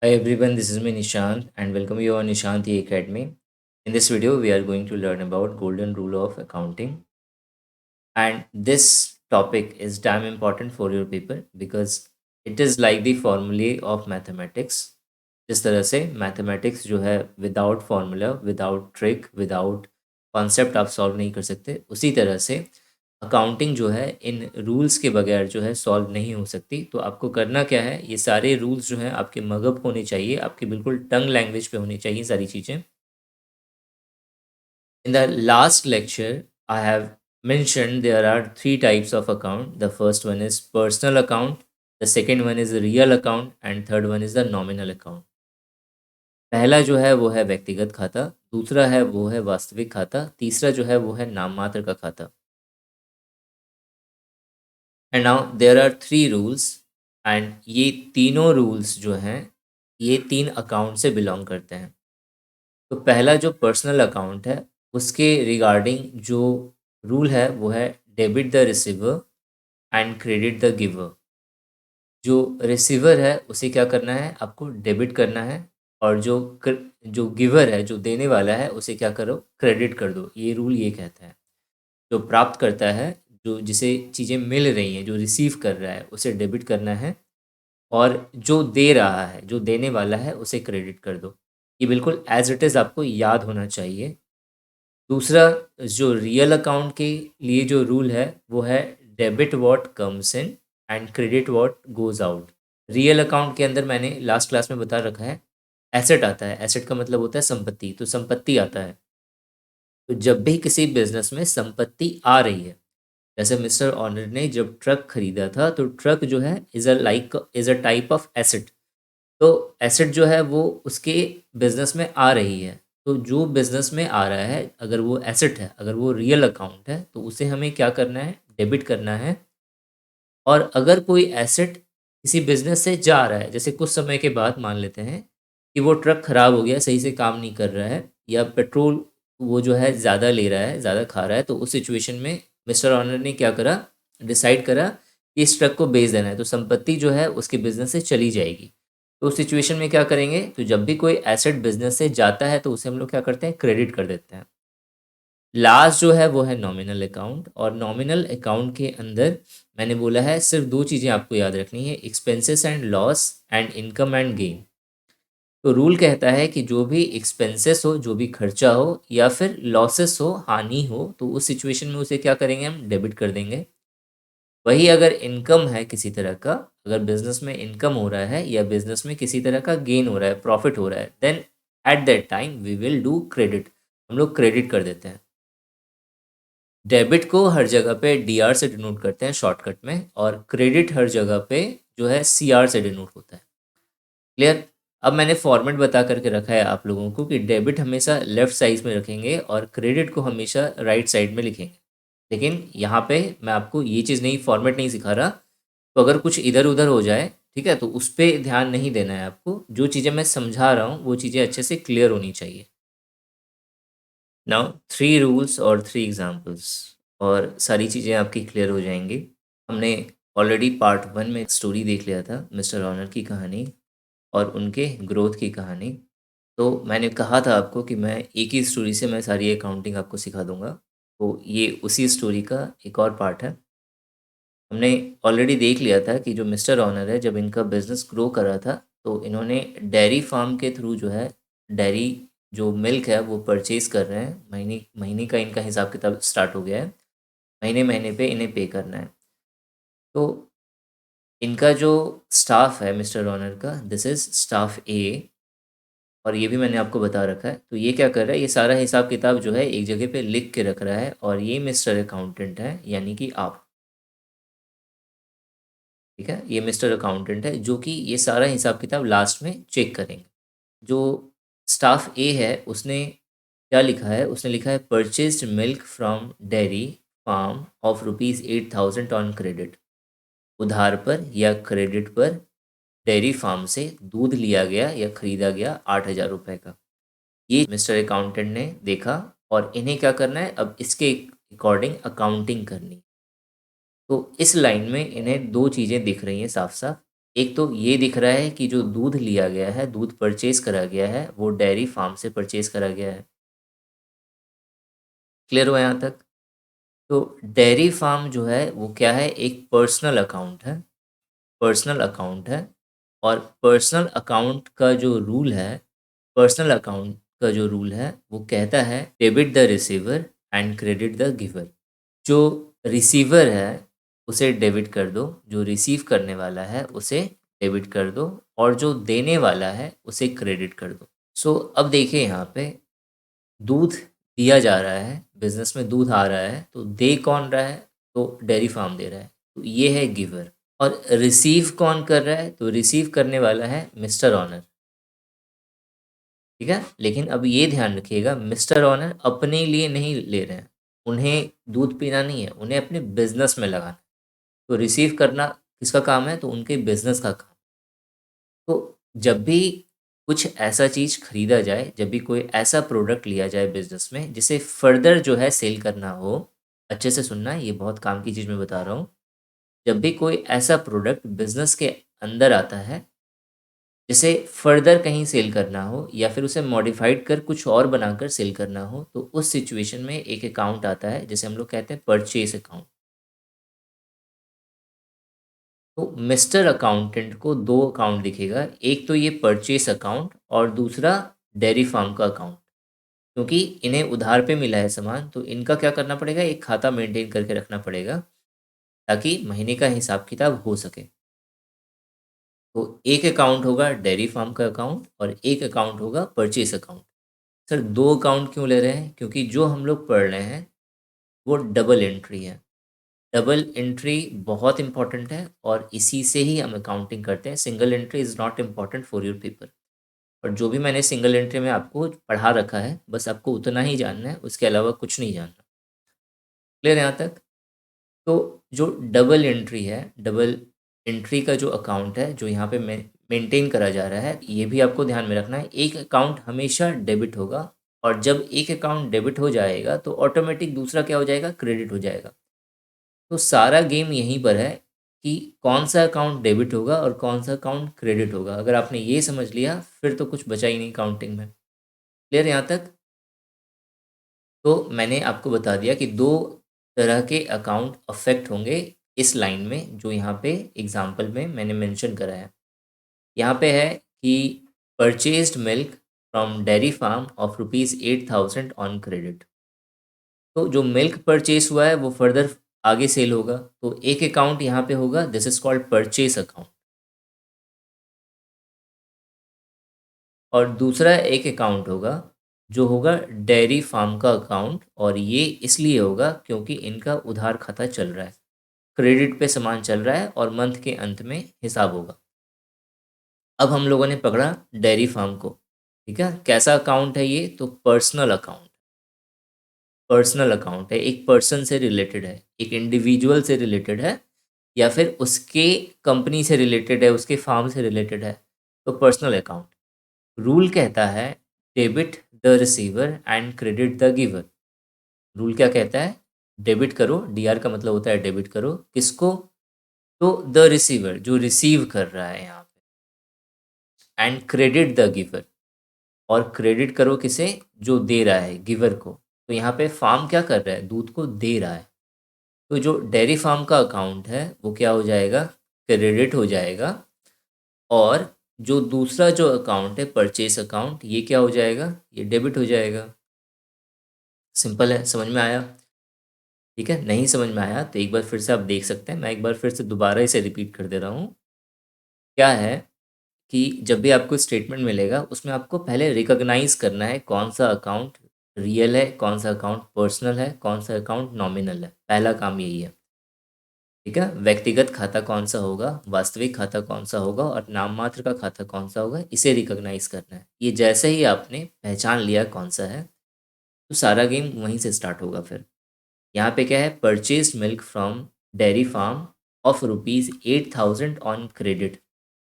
Hi everyone, this is me Nishant and welcome you on Nishanti Academy. In this video, we are going to learn about golden rule of accounting, and this topic is damn important for your people because it is like the formulae of mathematics. जिस तरह से mathematics जो है without formula, without trick, without concept आप solve नहीं कर सकते, उसी तरह से अकाउंटिंग जो है इन रूल्स के बगैर जो है सॉल्व नहीं हो सकती। तो आपको करना क्या है, ये सारे रूल्स जो हैं आपके मगअप होने चाहिए, आपकी बिल्कुल टंग लैंग्वेज पे होनी चाहिए सारी चीज़ें। In the last lecture, I have mentioned there are three types of account. The first one is personal account, the second one is real account, and third one is the nominal account. पहला जो है वो है व्यक्तिगत खाता, दूसरा है वो है वास्तविक खाता, तीसरा जो है वो है नाम मात्र का खाता। And now there are three rules, and ये तीनों रूल्स जो हैं ये तीन अकाउंट से बिलोंग करते हैं। तो पहला जो पर्सनल अकाउंट है उसके रिगार्डिंग जो रूल है वो है debit the receiver and credit the giver. जो रिसीवर है उसे क्या करना है, आपको डेबिट करना है, और जो गिवर है, जो देने वाला है, उसे क्या करो, क्रेडिट कर दो। ये रूल ये कहता है जो प्राप्त करता है, जो जिसे चीज़ें मिल रही हैं, जो रिसीव कर रहा है उसे डेबिट करना है, और जो दे रहा है, जो देने वाला है, उसे क्रेडिट कर दो। ये बिल्कुल एज इट इज़ आपको याद होना चाहिए। दूसरा जो रियल अकाउंट के लिए जो रूल है वो है debit what comes in and credit what goes out. Real account के अंदर मैंने लास्ट क्लास में बता रखा है, एसेट आता है। एसेट का मतलब होता है संपत्ति, तो संपत्ति आता है। तो जब भी किसी बिजनेस में संपत्ति आ रही है, जैसे मिस्टर ऑनर ने जब ट्रक खरीदा था, तो ट्रक जो है is a type of asset. तो एसेट जो है वो उसके बिजनेस में आ रही है। तो जो बिजनेस में आ रहा है, अगर वो एसेट है, अगर वो रियल अकाउंट है, तो उसे हमें क्या करना है, डेबिट करना है। और अगर कोई एसेट किसी बिजनेस से जा रहा है, जैसे कुछ समय के बाद मान लेते हैं कि वो ट्रक खराब हो गया, सही से काम नहीं कर रहा है, या पेट्रोल वो जो है ज़्यादा ले रहा है, ज़्यादा खा रहा है, तो उस सिचुएशन में मिस्टर ऑनर ने क्या करा, डिसाइड करा कि इस ट्रक को बेच देना है। तो संपत्ति जो है उसके बिजनेस से चली जाएगी। तो उस सिचुएशन में क्या करेंगे, तो जब भी कोई एसेट बिजनेस से जाता है तो उसे हम लोग क्या करते हैं, क्रेडिट कर देते हैं। लास्ट जो है वो है नॉमिनल अकाउंट, और नॉमिनल अकाउंट के अंदर मैंने बोला है सिर्फ दो चीज़ें आपको याद रखनी है, expenses and loss and income and gain. तो रूल कहता है कि जो भी एक्सपेंसेस हो, जो भी खर्चा हो, या फिर लॉसेस हो, हानि हो, तो उस सिचुएशन में उसे क्या करेंगे, हम डेबिट कर देंगे। वही अगर इनकम है किसी तरह का, अगर बिजनेस में इनकम हो रहा है या बिजनेस में किसी तरह का गेन हो रहा है, प्रॉफिट हो रहा है, then at that time we will do credit. हम लोग क्रेडिट कर देते हैं। डेबिट को हर जगह पे डीआर से डिनोट करते हैं शॉर्टकट में, और क्रेडिट हर जगह पे जो है सीआर से डिनोट होता है। क्लियर? अब मैंने फॉर्मेट बता करके रखा है आप लोगों को कि डेबिट हमेशा लेफ्ट साइड में रखेंगे और क्रेडिट को हमेशा राइट साइड में लिखेंगे। लेकिन यहाँ पे मैं आपको ये चीज़ नहीं, फॉर्मेट नहीं सिखा रहा। तो अगर कुछ इधर उधर हो जाए, ठीक है, तो उस पर ध्यान नहीं देना है आपको। जो चीज़ें मैं समझा रहा हूँ वो चीज़ें अच्छे से क्लियर होनी चाहिए। नाउ थ्री रूल्स और थ्री एग्जाम्पल्स, और सारी चीज़ें आपकी क्लियर हो जाएंगी। हमने ऑलरेडी पार्ट वन में एक स्टोरी देख लिया था, मिस्टर ऑनर की कहानी और उनके ग्रोथ की कहानी। तो मैंने कहा था आपको कि मैं एक ही स्टोरी से मैं सारी अकाउंटिंग आपको सिखा दूंगा। तो ये उसी स्टोरी का एक और पार्ट है। हमने ऑलरेडी देख लिया था कि जो मिस्टर ऑनर है, जब इनका बिज़नेस ग्रो कर रहा था, तो इन्होंने डेयरी फार्म के थ्रू जो है, डेयरी जो मिल्क है वो परचेज़ कर रहे हैं। महीने महीने का इनका हिसाब किताब स्टार्ट हो गया है। महीने महीने पे इन्हें पे करना है। तो इनका जो स्टाफ है मिस्टर ऑनर का, दिस इज़ स्टाफ ए, और ये भी मैंने आपको बता रखा है। तो ये क्या कर रहा है, ये सारा हिसाब किताब जो है एक जगह पे लिख के रख रहा है, और ये मिस्टर अकाउंटेंट है, यानी कि आप। ठीक है, ये मिस्टर अकाउंटेंट है जो कि ये सारा हिसाब किताब लास्ट में चेक करेंगे। जो स्टाफ ए है उसने क्या लिखा है, उसने लिखा है purchased milk from dairy farm of ₹8,000 on credit. उधार पर या क्रेडिट पर डेयरी फार्म से दूध लिया गया या खरीदा गया ₹8,000 का। ये मिस्टर अकाउंटेंट ने देखा, और इन्हें क्या करना है, अब इसके अकॉर्डिंग अकाउंटिंग करनी। तो इस लाइन में इन्हें दो चीज़ें दिख रही हैं साफ साफ। एक तो ये दिख रहा है कि जो दूध लिया गया है, दूध परचेज करा गया है, वो डेयरी फार्म से परचेज करा गया है। क्लियर हुआ यहाँ तक? तो डेयरी फार्म जो है वो क्या है, एक पर्सनल अकाउंट है। पर्सनल अकाउंट है और पर्सनल अकाउंट का जो रूल है, पर्सनल अकाउंट का जो रूल है वो कहता है debit the receiver and credit the giver. जो रिसीवर है उसे डेबिट कर दो, जो रिसीव करने वाला है उसे डेबिट कर दो, और जो देने वाला है उसे क्रेडिट कर दो। सो अब देखिए यहाँ पे दूध दिया जा रहा है, बिजनेस में दूध आ रहा है, तो दे कौन रहा है? तो डेयरी फार्म दे रहा है, तो ये है गिवर। और रिसीव कौन कर रहा है? तो रिसीव करने वाला है मिस्टर ऑनर। ठीक है, लेकिन अब ये ध्यान रखिएगा, मिस्टर ऑनर अपने लिए नहीं ले रहे हैं, उन्हें दूध पीना नहीं है, उन्हें अपने बिजनेस में लगाना है। तो रिसीव करना किसका काम है? तो उनके बिजनेस का काम। तो जब भी कुछ ऐसा चीज़ खरीदा जाए, जब भी कोई ऐसा प्रोडक्ट लिया जाए बिजनेस में जिसे फर्दर जो है सेल करना हो, अच्छे से सुनना है, ये बहुत काम की चीज़ मैं बता रहा हूँ। जब भी कोई ऐसा प्रोडक्ट बिजनेस के अंदर आता है जिसे फर्दर कहीं सेल करना हो या फिर उसे मॉडिफाइड कर कुछ और बनाकर सेल करना हो, तो उस सिचुएशन में एक अकाउंट आता है जिसे हम लोग कहते हैं परचेज अकाउंट। तो मिस्टर अकाउंटेंट को दो अकाउंट दिखेगा, एक तो ये परचेस अकाउंट और दूसरा डेयरी फार्म का अकाउंट। क्योंकि इन्हें उधार पे मिला है सामान, तो इनका क्या करना पड़ेगा, एक खाता मेंटेन करके रखना पड़ेगा ताकि महीने का हिसाब किताब हो सके। तो एक अकाउंट होगा डेयरी फार्म का अकाउंट और एक अकाउंट होगा परचेस अकाउंट। सर दो अकाउंट क्यों ले रहे हैं? क्योंकि जो हम लोग पढ़ रहे हैं वो डबल एंट्री है। डबल एंट्री बहुत इंपॉर्टेंट है और इसी से ही हम अकाउंटिंग करते हैं। Single entry is not important for your paper. और जो भी मैंने सिंगल एंट्री में आपको पढ़ा रखा है, बस आपको उतना ही जानना है, उसके अलावा कुछ नहीं जानना। क्लियर यहाँ तक? तो जो डबल एंट्री है, डबल एंट्री का जो अकाउंट है, जो यहाँ पे मेंटेन करा जा रहा है, ये भी आपको ध्यान में रखना है। एक अकाउंट हमेशा डेबिट होगा और जब एक अकाउंट डेबिट हो जाएगा तो ऑटोमेटिक दूसरा क्या हो जाएगा, क्रेडिट हो जाएगा। तो सारा गेम यहीं पर है कि कौन सा अकाउंट डेबिट होगा और कौन सा अकाउंट क्रेडिट होगा। अगर आपने ये समझ लिया फिर तो कुछ बचा ही नहीं काउंटिंग में। क्लियर यहाँ तक? तो मैंने आपको बता दिया कि दो तरह के अकाउंट अफेक्ट होंगे इस लाइन में, जो यहाँ पे एग्जाम्पल में मैंने मेंशन करा है। यहाँ पे है कि purchased milk from dairy farm of ₹8,000 on credit. तो जो मिल्क परचेज हुआ है वो फर्दर आगे सेल होगा, तो एक अकाउंट यहाँ पे होगा, this is called purchase account. और दूसरा एक अकाउंट होगा जो होगा डेयरी फार्म का अकाउंट, और ये इसलिए होगा क्योंकि इनका उधार खाता चल रहा है, क्रेडिट पे सामान चल रहा है और मंथ के अंत में हिसाब होगा। अब हम लोगों ने पकड़ा डेयरी फार्म को। ठीक है, कैसा अकाउंट है ये? तो पर्सनल अकाउंट। पर्सनल अकाउंट है, एक पर्सन से रिलेटेड है, एक इंडिविजुअल से रिलेटेड है, या फिर उसके कंपनी से रिलेटेड है, उसके फार्म से रिलेटेड है। तो पर्सनल अकाउंट। रूल कहता है debit the receiver and credit the giver. Rule क्या कहता है? डेबिट करो, डीआर का मतलब होता है डेबिट करो, किसको? तो द रिसीवर, जो रिसीव कर रहा है यहाँ पे, एंड क्रेडिट द गिवर, और क्रेडिट करो किसे? जो दे रहा है, गिवर को। तो यहाँ पे फार्म क्या कर रहा है? दूध को दे रहा है। तो जो डेयरी फार्म का अकाउंट है वो क्या हो जाएगा? क्रेडिट हो जाएगा। और जो दूसरा जो अकाउंट है परचेस अकाउंट, ये क्या हो जाएगा? ये डेबिट हो जाएगा। सिंपल है, समझ में आया? ठीक है, नहीं समझ में आया तो एक बार फिर से आप देख सकते हैं, मैं एक बार फिर से दोबारा इसे रिपीट कर दे रहा हूँ। क्या है कि जब भी आपको स्टेटमेंट मिलेगा उसमें आपको पहले रिकॉग्नाइज करना है कौन सा अकाउंट रियल है, कौन सा अकाउंट पर्सनल है, कौन सा अकाउंट नॉमिनल है। पहला काम यही है। ठीक है, व्यक्तिगत खाता कौन सा होगा, वास्तविक खाता कौन सा होगा और नाम मात्र का खाता कौन सा होगा, इसे रिकॉग्नाइज करना है। ये जैसे ही आपने पहचान लिया कौन सा है, तो सारा गेम वहीं से स्टार्ट होगा। फिर यहाँ पे क्या है? Purchase milk from dairy farm of ₹8,000 on credit.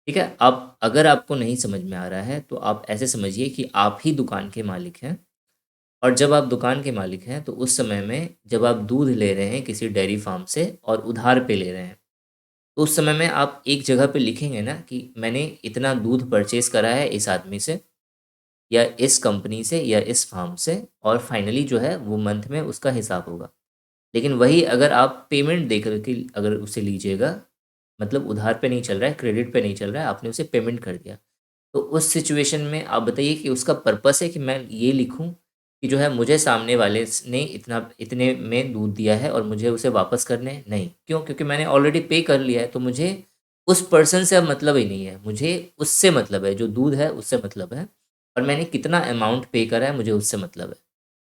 ठीक है, अब अगर आपको नहीं समझ में आ रहा है तो आप ऐसे समझिए कि आप ही दुकान के मालिक हैं, और जब आप दुकान के मालिक हैं तो उस समय में जब आप दूध ले रहे हैं किसी डेयरी फार्म से और उधार पे ले रहे हैं, तो उस समय में आप एक जगह पे लिखेंगे ना कि मैंने इतना दूध परचेज़ करा है इस आदमी से या इस कंपनी से या इस फार्म से, और फाइनली जो है वो मंथ में उसका हिसाब होगा। लेकिन वही अगर आप पेमेंट दे कर के अगर उसे लीजिएगा, मतलब उधार पे नहीं चल रहा है, क्रेडिट पे नहीं चल रहा है, आपने उसे पेमेंट कर दिया। तो उस सिचुएशन में आप बताइए कि उसका पर्पस है कि मैं ये लिखूँ कि जो है मुझे सामने वाले ने इतने में दूध दिया है और मुझे उसे वापस करने हैं? नहीं। क्यों? क्योंकि मैंने ऑलरेडी पे कर लिया है, तो मुझे उस पर्सन से अब मतलब ही नहीं है। मुझे उससे मतलब है, जो दूध है उससे मतलब है, और मैंने कितना अमाउंट पे करा है मुझे उससे मतलब है।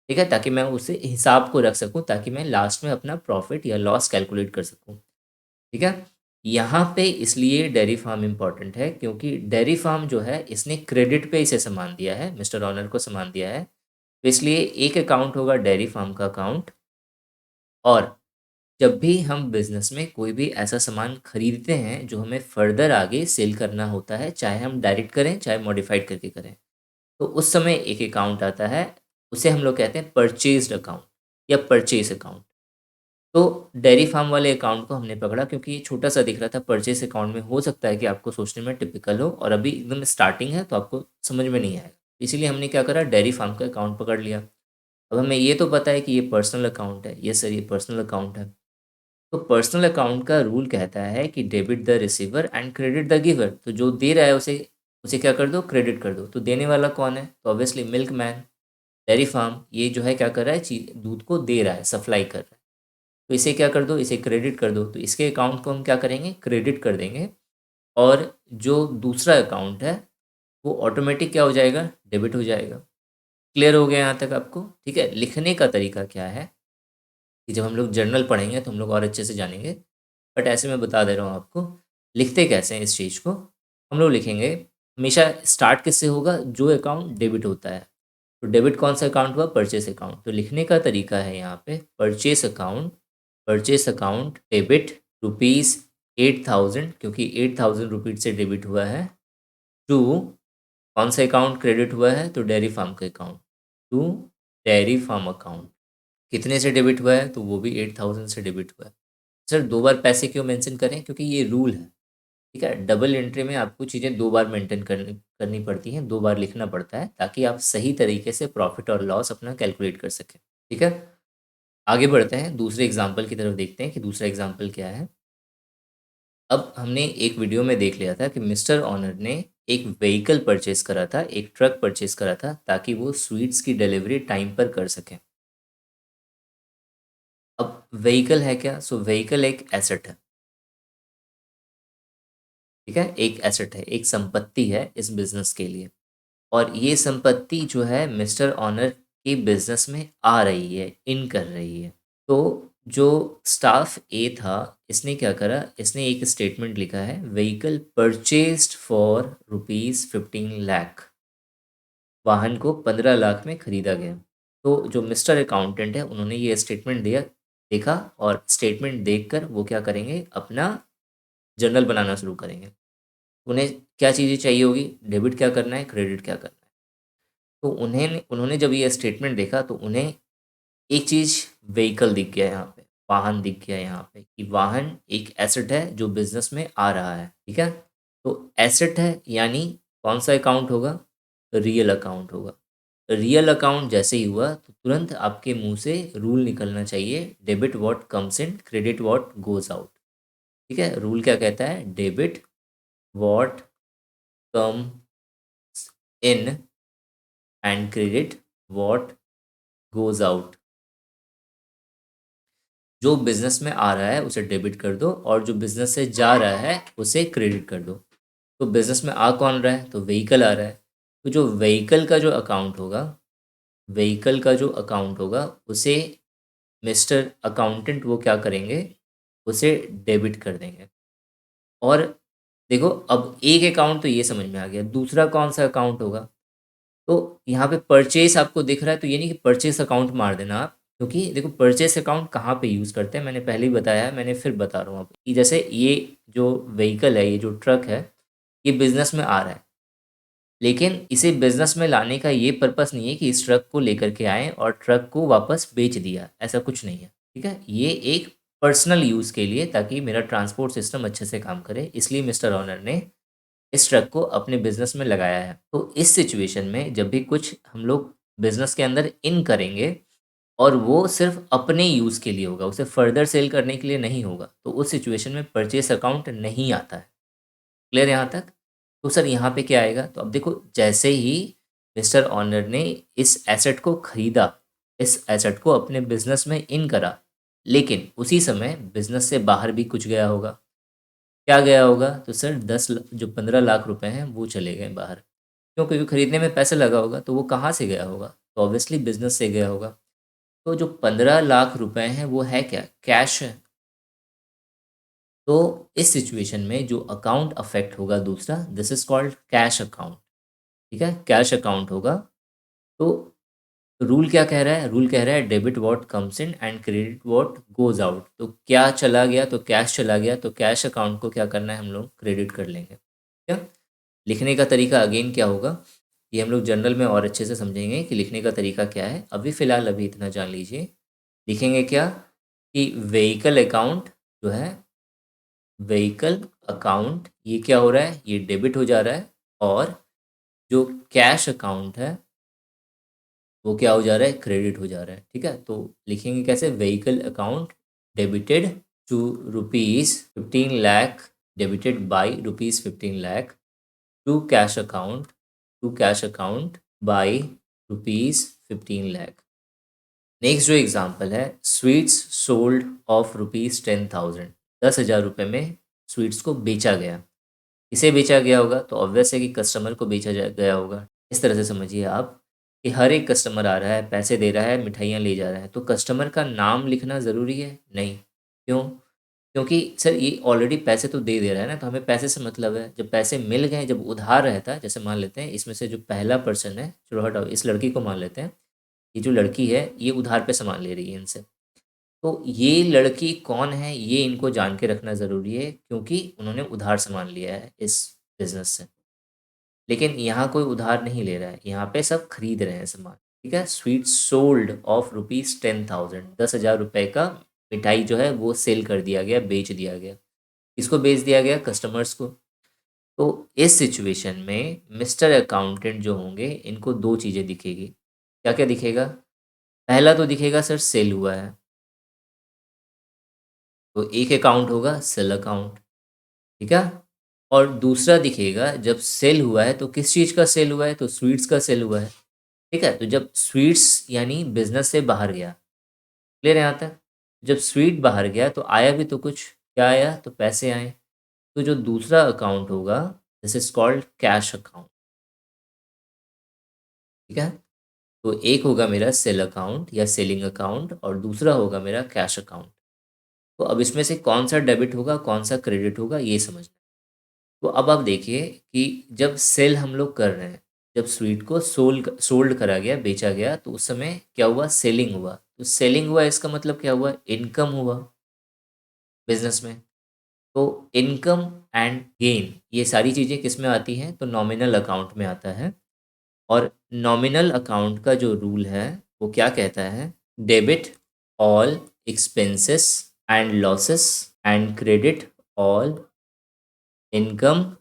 ठीक है? ताकि मैं उसे हिसाब को रख सकूँ, ताकि मैं लास्ट में अपना प्रॉफ़िट या लॉस कैलकुलेट कर सकूँ। ठीक है? यहाँ पे इसलिए डेयरी फार्म इम्पोर्टेंट है, क्योंकि डेयरी फार्म जो है इसने क्रेडिट पे इसे सामान दिया है, मिस्टर ऑनर को सामान दिया है। तो इसलिए एक अकाउंट होगा डेयरी फार्म का अकाउंट। और जब भी हम बिज़नेस में कोई भी ऐसा सामान खरीदते हैं जो हमें फर्दर आगे सेल करना होता है, चाहे हम डायरेक्ट करें, चाहे मॉडिफ़ाइड करके करें, तो उस समय एक अकाउंट आता है, उसे हम लोग कहते हैं परचेज़्ड अकाउंट या परचेज़ अकाउंट। तो डेयरी फार्म वाले अकाउंट को हमने पकड़ा क्योंकि ये छोटा-सा दिख रहा था। परचेज़ अकाउंट में हो सकता है कि आपको सोचने में टिपिकल हो, और अभी एकदम स्टार्टिंग है तो आपको समझ में नहीं आएगा। इसीलिए हमने क्या करा, डेयरी फार्म का अकाउंट पकड़ लिया। अब हमें ये तो पता है कि ये पर्सनल अकाउंट है। यस सर, ये पर्सनल अकाउंट है। तो पर्सनल अकाउंट का रूल कहता है कि debit the receiver and credit the giver. तो जो दे रहा है उसे उसे क्या कर दो, क्रेडिट कर दो। तो देने वाला कौन है? तो ऑब्वियसली मिल्कमैन, डेयरी फार्म ये जो है क्या कर रहा है, दूध को दे रहा है, सप्लाई कर रहा है। तो इसे क्या कर दो, इसे क्रेडिट कर दो। तो इसके अकाउंट को हम क्या करेंगे, क्रेडिट कर देंगे। और जो दूसरा अकाउंट है वो ऑटोमेटिक क्या हो जाएगा, डेबिट हो जाएगा। क्लियर हो गया यहाँ तक आपको? ठीक है। लिखने का तरीका क्या है कि जब हम लोग जर्नल पढ़ेंगे तो हम लोग और अच्छे से जानेंगे, बट ऐसे मैं बता दे रहा हूँ आपको। लिखते कैसे हैं इस चीज़ को, हम लोग लिखेंगे हमेशा स्टार्ट किससे होगा, जो अकाउंट डेबिट होता है। तो डेबिट कौन सा अकाउंट हुआ, परचेस अकाउंट। तो लिखने का तरीका है यहाँ पे परचेस अकाउंट डेबिट रुपीज़ 8,000, क्योंकि 8,000 रुपीज़ से डेबिट हुआ है, टू कौन सा अकाउंट क्रेडिट हुआ है, तो डेयरी फार्म का account, to dairy farm account. कितने से डेबिट हुआ है, तो वो भी 8,000 से डेबिट हुआ है। सर दो बार पैसे क्यों मेंशन करें, क्योंकि ये रूल है। ठीक है, डबल एंट्री में आपको चीज़ें दो बार मेंटेन करनी करनी पड़ती हैं, दो बार लिखना पड़ता है, ताकि आप सही तरीके से प्रॉफिट और लॉस अपना कैलकुलेट कर सकें। ठीक है, आगे बढ़ते हैं, दूसरे एग्जाम्पल की तरफ देखते हैं कि दूसरा एग्जाम्पल क्या है। अब हमने एक वीडियो में देख लिया था कि मिस्टर ऑनर ने एक व्हीकल परचेज करा था, एक ट्रक परचेज करा था, ताकि वो स्वीट्स की डिलीवरी टाइम पर कर सकें। अब व्हीकल है क्या, सो व्हीकल एक एसेट है। ठीक है, एक एसेट है, एक संपत्ति है इस बिजनेस के लिए। और ये संपत्ति जो है मिस्टर ऑनर के बिजनेस में आ रही है, इन कर रही है। तो जो स्टाफ ए था, इसने क्या करा, इसने एक स्टेटमेंट लिखा है, vehicle purchased for rupees 15 lakh. वाहन को 15 लाख में खरीदा गया। तो जो मिस्टर अकाउंटेंट है उन्होंने ये स्टेटमेंट दिया, देखा, और स्टेटमेंट देखकर वो क्या करेंगे, अपना जर्नल बनाना शुरू करेंगे। उन्हें क्या चीज़ें चाहिए होगी, डेबिट क्या करना है, क्रेडिट क्या करना है। तो उन्होंने जब ये स्टेटमेंट देखा तो उन्हें एक चीज़, व्हीकल दिख गया यहाँ पे, वाहन दिख गया यहाँ पे, कि वाहन एक एसेट है जो बिजनेस में आ रहा है। ठीक है, तो एसेट है यानी कौन सा अकाउंट होगा, रियल अकाउंट होगा। रियल अकाउंट जैसे ही हुआ तो तुरंत आपके मुंह से रूल निकलना चाहिए, debit what comes in, credit what goes out. ठीक है, रूल क्या कहता है, debit what comes in and credit what goes out. जो बिज़नेस में आ रहा है उसे डेबिट कर दो, और जो बिज़नेस से जा रहा है उसे क्रेडिट कर दो। तो बिज़नेस में आ कौन रहा है, तो व्हीकल आ रहा है। तो जो व्हीकल का जो अकाउंट होगा, व्हीकल का जो अकाउंट होगा उसे मिस्टर अकाउंटेंट वो क्या करेंगे, उसे डेबिट कर देंगे। और देखो, अब एक अकाउंट तो ये समझ में आ गया, दूसरा कौन सा अकाउंट होगा। तो यहाँ पे परचेस आपको दिख रहा है, तो ये नहीं कि परचेस अकाउंट मार देना आप, क्योंकि देखो परचेस अकाउंट कहाँ पे यूज़ करते हैं, मैंने पहले ही बताया है, मैंने फिर बता रहा हूँ आपको कि जैसे ये जो व्हीकल है, ये जो ट्रक है, ये बिज़नेस में आ रहा है। लेकिन इसे बिज़नेस में लाने का ये पर्पस नहीं है कि इस ट्रक को लेकर के आएँ और ट्रक को वापस बेच दिया, ऐसा कुछ नहीं है। ठीक है? ये एक पर्सनल यूज़ के लिए, ताकि मेरा ट्रांसपोर्ट सिस्टम अच्छे से काम करे, इसलिए मिस्टर ऑनर ने इस ट्रक को अपने बिज़नेस में लगाया है। तो इस सिचुएशन में जब भी कुछ हम लोग बिज़नेस के अंदर इन करेंगे और वो सिर्फ़ अपने यूज़ के लिए होगा, उसे फर्दर सेल करने के लिए नहीं होगा, तो उस सिचुएशन में परचेज़ अकाउंट नहीं आता है। क्लियर यहाँ तक? तो सर यहाँ पे क्या आएगा? तो अब देखो, जैसे ही मिस्टर ऑनर ने इस एसेट को खरीदा, इस एसेट को अपने बिज़नेस में इन करा, लेकिन उसी समय बिज़नेस से बाहर भी कुछ गया होगा। क्या गया होगा? तो सर 10 ल जो 15 लाख रुपए हैं वो चले गए बाहर। क्यों? क्योंकि खरीदने में पैसा लगा होगा, तो वो कहाँ से गया होगा? तो ऑब्वियसली बिज़नेस से गया होगा। तो जो 15 लाख रुपए हैं वो है क्या? कैश है। तो इस सिचुएशन में जो अकाउंट अफ़ेक्ट होगा दूसरा, this is called cash account, ठीक है? कैश अकाउंट होगा। तो रूल क्या कह रहा है? रूल कह रहा है debit what comes in and credit what goes out. तो क्या चला गया? तो कैश चला गया, तो कैश अकाउंट को क्या करना है हम लोग? क्रेडिट कर लेंगे। क्या? लिखने का तरीका अगेन क्या होगा? ये हम लोग जनरल में और अच्छे से समझेंगे कि लिखने का तरीका क्या है। अभी फ़िलहाल अभी इतना जान लीजिए। लिखेंगे क्या? कि व्हीकल अकाउंट जो है, व्हीकल अकाउंट ये क्या हो रहा है? ये डेबिट हो जा रहा है, और जो कैश अकाउंट है वो क्या हो जा रहा है? क्रेडिट हो जा रहा है। ठीक है? तो लिखेंगे कैसे? Vehicle account debited to rupees 15 lakh, debited by rupees 15 lakh to cash account, to cash account by rupees 15 lakh. Next जो एग्जांपल है, स्वीट्स सोल्ड ऑफ रुपीज़ 10,000, 10,000 रुपये में स्वीट्स को बेचा गया। किसे बेचा गया होगा? तो ऑब्वियस है कि कस्टमर को बेचा गया होगा। इस तरह से समझिए आप कि हर एक कस्टमर आ रहा है, पैसे दे रहा है, मिठाइयाँ ले जा रहा है, तो कस्टमर का नाम लिखना ज़रूरी है? नहीं। क्यों? क्योंकि सर ये ऑलरेडी पैसे तो दे रहा है ना, तो हमें पैसे से मतलब है। जब पैसे मिल गए, जब उधार रहता है, जैसे मान लेते हैं इसमें से जो पहला पर्सन है, चलो हटाओ, इस लड़की को मान लेते हैं। ये जो लड़की है ये उधार पे सामान ले रही है इनसे। तो ये लड़की कौन है, ये इनको जान के रखना ज़रूरी है, क्योंकि उन्होंने उधार सामान लिया है इस बिज़नेस से। लेकिन यहाँ कोई उधार नहीं ले रहा है, यहाँ पे सब खरीद रहे हैं सामान। ठीक है? स्वीट सोल्ड ऑफ रुपीज़ 10,000, 10,000 रुपये का मिठाई जो है वो सेल कर दिया गया, बेच दिया गया। किसको बेच दिया गया? कस्टमर्स को। तो इस सिचुएशन में मिस्टर अकाउंटेंट जो होंगे, इनको 2 चीज़ें दिखेगी। क्या-क्या दिखेगा? पहला तो दिखेगा सर सेल हुआ है, तो एक अकाउंट होगा सेल अकाउंट, ठीक है? और दूसरा दिखेगा, जब सेल हुआ है तो किस चीज़ का सेल हुआ है? तो स्वीट्स का सेल हुआ है, ठीक है? तो जब स्वीट्स यानी बिज़नेस से बाहर गया, क्लियर है यहाँ तक? जब स्वीट बाहर गया तो आया भी तो कुछ, क्या आया? तो पैसे आए। तो जो दूसरा अकाउंट होगा, this is called cash account, ठीक है? तो एक होगा मेरा सेल अकाउंट या सेलिंग अकाउंट, और दूसरा होगा मेरा कैश अकाउंट। तो अब इसमें से कौन-सा डेबिट होगा, कौन-सा क्रेडिट होगा, ये समझना है। तो अब आप देखिए कि जब सेल हम लोग कर रहे हैं, जब स्वीट को सोल्ड करा गया, बेचा गया, तो उस समय क्या हुआ? सेलिंग हुआ। तो सेलिंग हुआ इसका मतलब क्या हुआ? इनकम हुआ बिज़नेस में। तो इनकम एंड गेन ये सारी चीज़ें किस में आती हैं? तो नॉमिनल अकाउंट में आता है। और नॉमिनल अकाउंट का जो रूल है वो क्या कहता है? Debit all expenses and losses and credit all income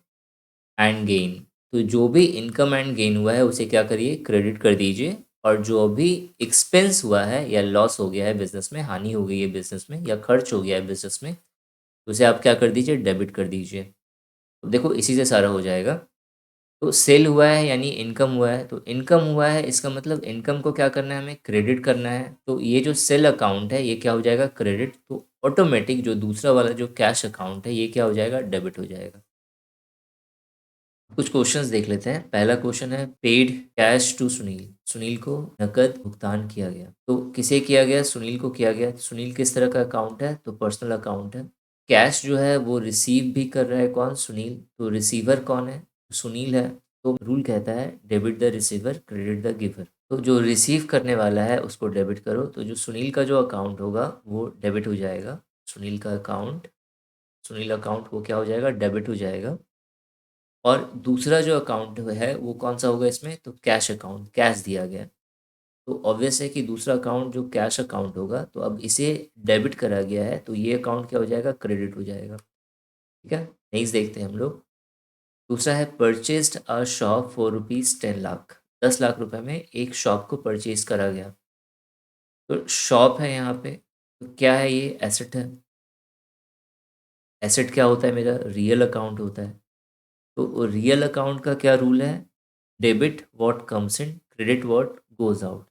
and gain. तो जो भी इनकम एंड गेन हुआ है उसे क्या करिए? क्रेडिट कर दीजिए। और जो भी एक्सपेंस हुआ है या लॉस हो गया है बिजनेस में, हानि हो गई है बिजनेस में, या खर्च हो गया है बिजनेस में, उसे आप क्या कर दीजिए? डेबिट कर दीजिए। तो देखो इसी से सारा हो जाएगा। तो सेल हुआ है यानी इनकम हुआ है, तो इनकम हुआ है इसका मतलब इनकम को क्या करना है? हमें क्रेडिट करना है। तो ये जो सेल अकाउंट है ये क्या हो जाएगा? क्रेडिट। तो ऑटोमेटिक जो दूसरा वाला जो कैश अकाउंट है ये क्या हो जाएगा? डेबिट हो जाएगा। कुछ क्वेश्चंस देख लेते हैं। पहला क्वेश्चन है, paid cash to Sunil. Sunil को नकद भुगतान किया गया। तो किसे किया गया? सुनील को किया गया। सुनील किस तरह का अकाउंट है? तो पर्सनल अकाउंट है। कैश जो है वो रिसीव भी कर रहा है कौन? सुनील। तो रिसीवर कौन है? सुनील है। तो रूल कहता है debit the receiver credit the giver. तो जो रिसीव करने वाला है उसको डेबिट करो। तो जो सुनील का जो अकाउंट होगा वो डेबिट हो जाएगा। सुनील का अकाउंट, सुनील अकाउंट वो क्या हो जाएगा? डेबिट हो जाएगा। और दूसरा जो अकाउंट है वो कौन सा होगा इसमें? तो कैश अकाउंट, कैश दिया गया। तो ऑब्वियस है कि दूसरा अकाउंट जो कैश अकाउंट होगा, तो अब इसे डेबिट करा गया है, तो ये अकाउंट क्या हो जाएगा, क्रेडिट हो जाएगा। ठीक है, नेक्स्ट देखते हैं हम लोग। दूसरा है purchased a shop for rupees 10 lakh. 10 lakh रुपए में एक शॉप को परचेज करा गया। तो शॉप है यहाँ पे, तो क्या है ये, एसेट है। एसेट क्या होता है मेरा, रियल अकाउंट होता है। तो रियल अकाउंट का क्या रूल है, debit what comes in, credit what goes out.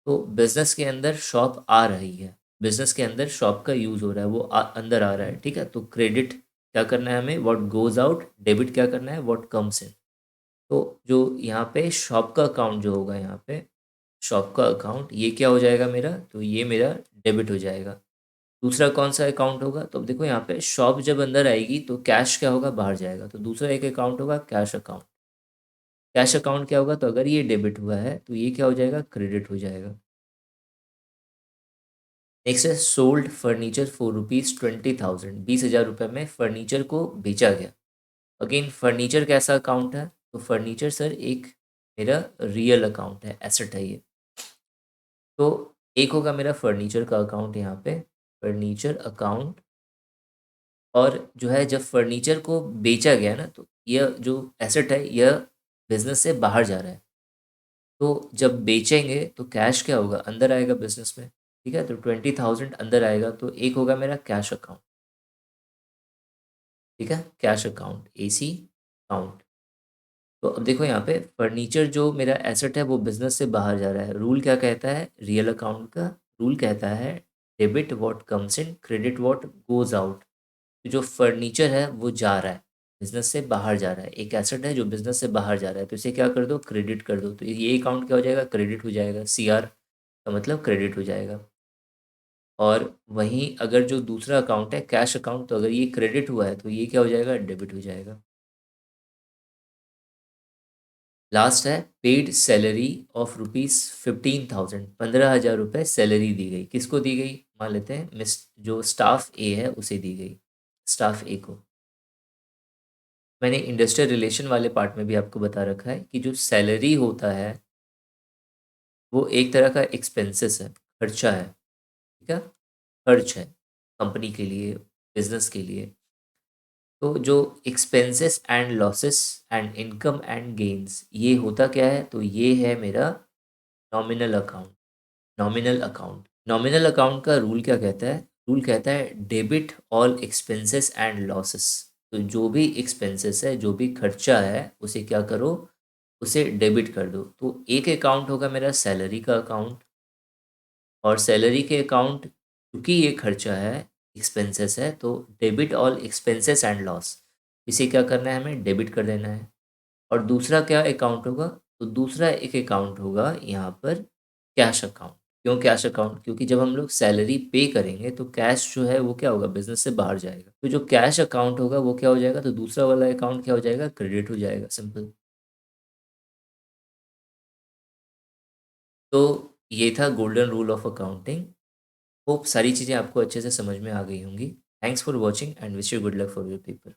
तो बिजनेस के अंदर शॉप आ रही है, बिजनेस के अंदर शॉप का यूज़ हो रहा है, वो अंदर आ रहा है। ठीक है, तो क्रेडिट क्या करना है हमें, व्हाट गोज आउट, डेबिट क्या करना है, व्हाट कम्स इन। तो जो यहाँ पे शॉप का अकाउंट जो होगा, यहाँ पे शॉप का अकाउंट ये क्या हो जाएगा मेरा, तो ये मेरा डेबिट हो जाएगा। दूसरा कौन सा अकाउंट होगा, तो अब देखो यहाँ पे शॉप जब अंदर आएगी तो कैश क्या होगा, बाहर जाएगा। तो दूसरा एक अकाउंट होगा कैश अकाउंट। कैश अकाउंट क्या होगा, तो अगर ये डेबिट हुआ है तो ये क्या हो जाएगा, क्रेडिट हो जाएगा। नेक्स्ट है सोल्ड फर्नीचर फॉर रुपीज़ 20,000। 20,000 रुपये में फर्नीचर को बेचा गया। अगेन फर्नीचर कैसा अकाउंट है, तो फर्नीचर सर एक मेरा रियल अकाउंट है, एसेट है ये। तो एक होगा मेरा फर्नीचर का अकाउंट यहाँ पे, फर्नीचर अकाउंट। और जो है जब फर्नीचर को बेचा गया ना, तो यह जो एसेट है यह बिजनेस से बाहर जा रहा है। तो जब बेचेंगे तो कैश क्या होगा, अंदर आएगा बिजनेस में। ठीक है, तो 20,000 अंदर आएगा, तो एक होगा मेरा कैश अकाउंट। ठीक है, कैश अकाउंट, एसी अकाउंट। तो अब देखो यहाँ पे फर्नीचर जो मेरा एसेट है वो बिजनेस से बाहर जा रहा है। रूल क्या कहता है, रियल अकाउंट का रूल कहता है debit what comes in, credit what goes out. तो जो फर्नीचर है वो जा रहा है, बिजनेस से बाहर जा रहा है, एक एसेट है जो बिजनेस से बाहर जा रहा है, तो इसे क्या कर दो, क्रेडिट कर दो। तो ये अकाउंट क्या हो जाएगा, क्रेडिट हो जाएगा। सी आर का मतलब क्रेडिट हो जाएगा। और वहीं अगर जो दूसरा अकाउंट है कैश अकाउंट, तो अगर ये क्रेडिट हुआ है तो ये क्या हो जाएगा, डेबिट हो जाएगा। लास्ट है पेड सैलरी ऑफ रुपीज़ 15,000। 15,000 रुपये सैलरी दी गई, किसको दी गई, मान लेते हैं मिस जो स्टाफ ए है उसे दी गई, स्टाफ ए को। मैंने इंडस्ट्रियल रिलेशन वाले पार्ट में भी आपको बता रखा है कि जो सैलरी होता है वो एक तरह का एक्सपेंसेस है, खर्चा है। ठीक है, खर्च है कंपनी के लिए, बिजनेस के लिए। तो जो expenses and losses and income and gains ये होता क्या है, तो ये है मेरा nominal account. Nominal account, nominal account का रूल क्या कहता है, रूल कहता है debit all expenses and losses. तो जो भी एक्सपेंसेस है, जो भी खर्चा है, उसे क्या करो, उसे डेबिट कर दो। तो एक अकाउंट होगा मेरा सैलरी का अकाउंट, और सैलरी के अकाउंट क्योंकि ये खर्चा है, एक्सपेंसेस है, तो debit all expenses and loss, इसे क्या करना है, हमें डेबिट कर देना है। और दूसरा क्या अकाउंट होगा, तो दूसरा एक अकाउंट होगा यहाँ पर कैश अकाउंट। क्यों कैश अकाउंट, क्योंकि जब हम लोग सैलरी पे करेंगे तो कैश जो है वो क्या होगा, बिजनेस से बाहर जाएगा। तो जो कैश अकाउंट होगा वो क्या हो जाएगा, तो दूसरा वाला अकाउंट क्या हो जाएगा, क्रेडिट हो जाएगा, सिंपल। तो ये था golden rule of accounting. Hope सारी चीज़ें आपको अच्छे से समझ में आ गई होंगी। Thanks for watching and wish you good luck for your paper.